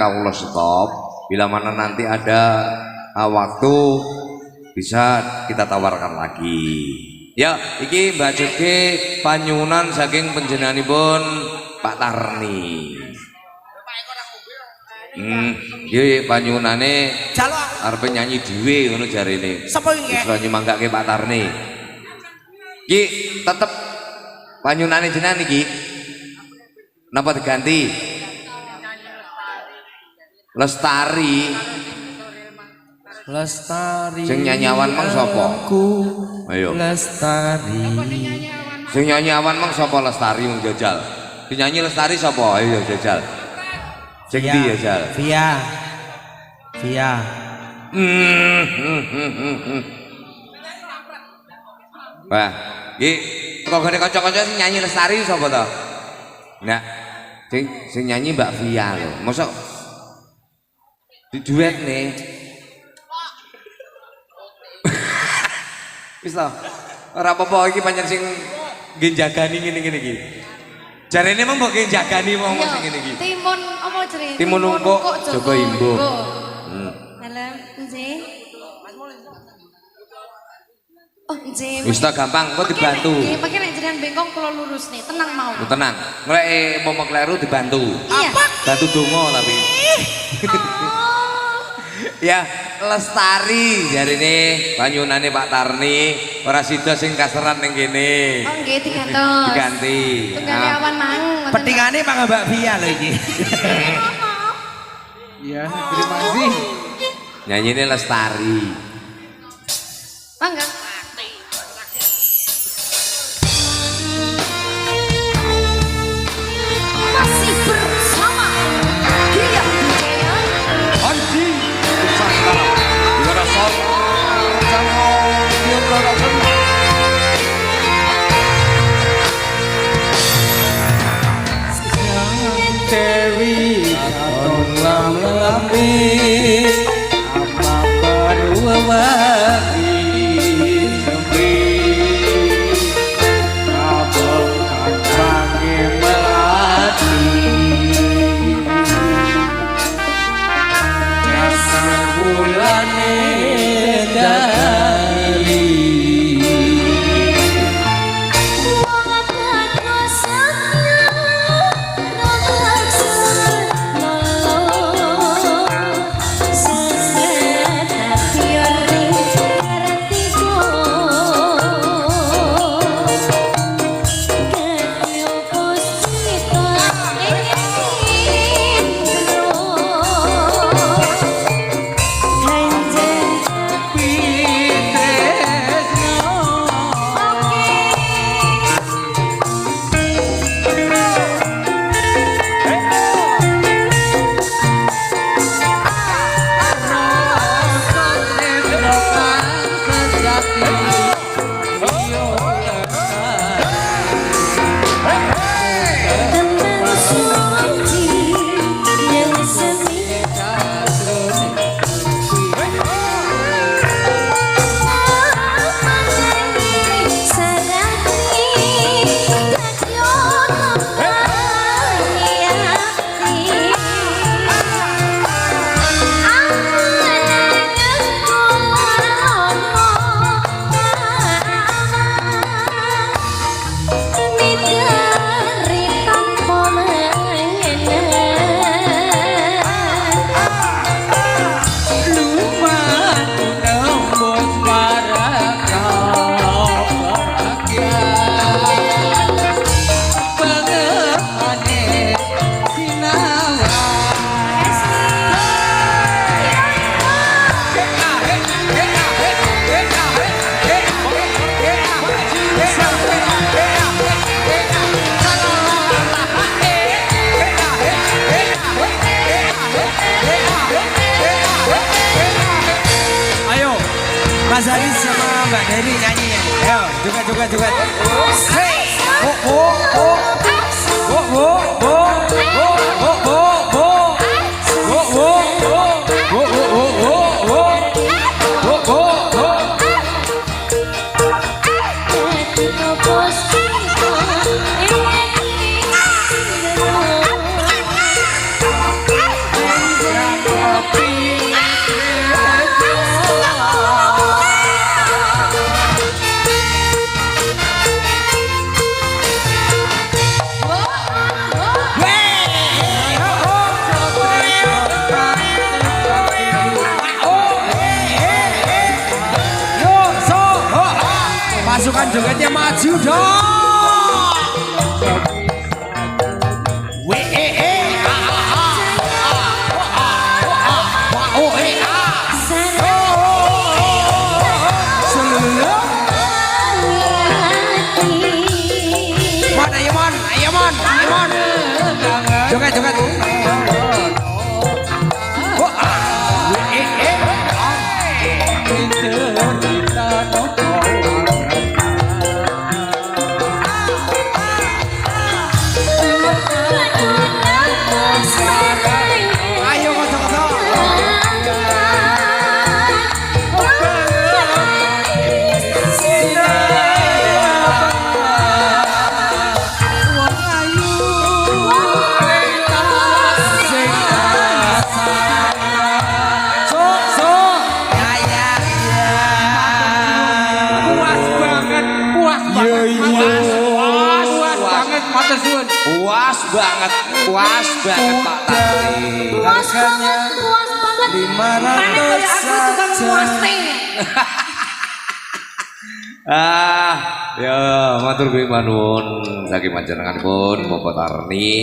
kawula stop. Bila mana nanti ada waktu bisa kita tawarkan lagi. Ya, iki Mbak Joge panyunan saking panjenenganipun Pak Tarni. Nggih panyunane arep nyanyi dhewe ngono jarene. Sapa iki? Wis nyemangake Pak Tarni. Iki tetep panyunane jenengan iki. Napa diganti? Lestari. Lestari. Sing nyanyawan mang sapa? Ayo. Lestari. Sing nyanyawan mang sapa Lestari wong jajal. Penyanyi Lestari sapa? Ayo jajal. Sing ndi ya jal? Via. Via. Wah, iki kok kanca-kanca sing nyanyi Lestari sapa to? Nah, sing nyanyi Mbak Via lho. Mosok di duet nih. Wis to. Ora apa-apa iki pancen sing nggih jagani ngene-ngene iki. Jarene mong mbok nggih jagani wong sing ngene iki. Timun apa jenenge? Timun ungkuk Joko Imbo. Halo, nggih. Oh, nggih. Wis ta gampang, kok dibantu. Nggih, pakai nek jenengan bengkong kula lurus nih, tenang mau. Tenang. Nglek momok kleru dibantu. Iya. Bantu donga tapi. Ya, Lestari jarine panyunane Pak Tarni, ora sida sing kaseran ning kene. Oh, nggih digantos. Diganti. Tunggale awan mang. Petingane Pak Mbak Via lho iki. Iya, terima kasih. Nyanyine Lestari. Mangga. Masih bersama Dia Wijaya. Andi Nusantara. Gimana soal? Jangan dia beralasan. Dewi katon lambi apa berwawagi sepi abang pangi melati jasa bulane dari Mas Haris sama Mbak Dewi nyanyi ya. Ayo, juga. Hey, jogetnya maju dong. W E E A A A A O E A. Seluruh. Mon, ayo mon, ayo mon, ayo mon. Joget, joget. W E E ayo kocok-kocok. Puas banget Pak Tari. Harganya Puas banget. 500 saja. Ya matur kuwi manun saking panjenenganipun Bapak Tarni.